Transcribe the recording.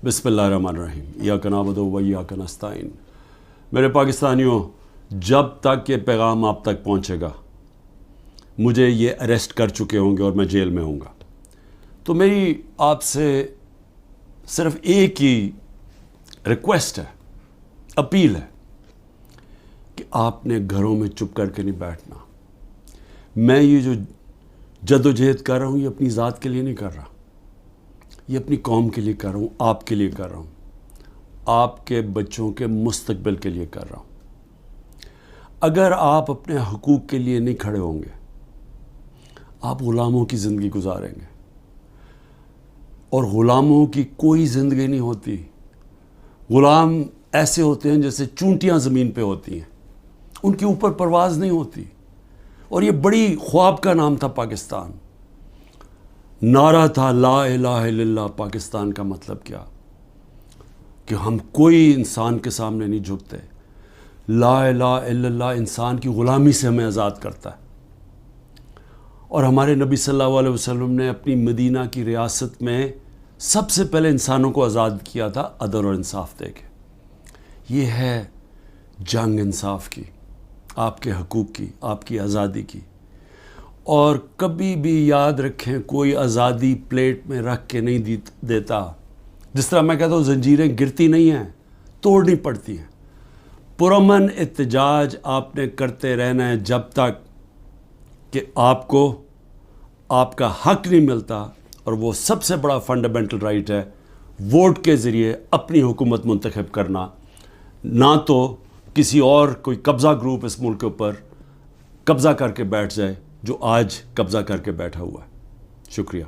बिस्मिल्लाहिर्रहमानिर्रहीम इय्याका नअबुदु व इय्याका नस्तईन। मेरे पाकिस्तानियों, जब तक ये पैगाम आप तक पहुँचेगा मुझे ये अरेस्ट कर चुके होंगे और मैं जेल में होऊंगा। तो मेरी आपसे सिर्फ एक ही रिक्वेस्ट है, अपील है कि आपने घरों में चुप करके नहीं बैठना। मैं ये जो जदोजहद कर रहा हूँ ये अपनी ज़ात के लिए नहीं कर रहा, ये अपनी कौम के लिए कर रहा हूँ, आपके लिए कर रहा हूँ, आपके बच्चों के मुस्तकबिल के लिए कर रहा हूँ। अगर आप अपने हुकूक के लिए नहीं खड़े होंगे, आप ग़ुलामों की ज़िंदगी गुजारेंगे, और ग़ुलामों की कोई ज़िंदगी नहीं होती। ग़ुलाम ऐसे होते हैं जैसे चूंटियाँ ज़मीन पे होती हैं, उनके ऊपर परवाज़ नहीं होती। और ये बड़ी ख्वाब का नाम था पाकिस्तान, नारा था ला इलाहा इल्लल्लाह। पाकिस्तान का मतलब क्या कि हम कोई इंसान के सामने नहीं झुकते। ला इलाहा इल्लल्लाह इंसान की ग़ुलामी से हमें आज़ाद करता है। और हमारे नबी सल्लल्लाहु अलैहि वसल्लम ने अपनी मदीना की रियासत में सबसे पहले इंसानों को आज़ाद किया था अदल और इंसाफ दे के। ये है जंग इंसाफ की, आपके हकूक़ की, आपकी आज़ादी की। और कभी भी याद रखें, कोई आज़ादी प्लेट में रख के नहीं देता। जिस तरह मैं कहता हूँ ज़ंजीरें गिरती नहीं हैं, तोड़नी पड़ती हैं। पुरअमन एहतजाज आपने करते रहना है जब तक कि आपको आपका हक नहीं मिलता। और वो सबसे बड़ा फंडामेंटल राइट है वोट के ज़रिए अपनी हुकूमत मुंतखब करना, ना तो किसी और कोई कब्ज़ा ग्रुप इस मुल्क के ऊपर कब्ज़ा करके बैठ जाए जो आज कब्ज़ा करके बैठा हुआ है। शुक्रिया।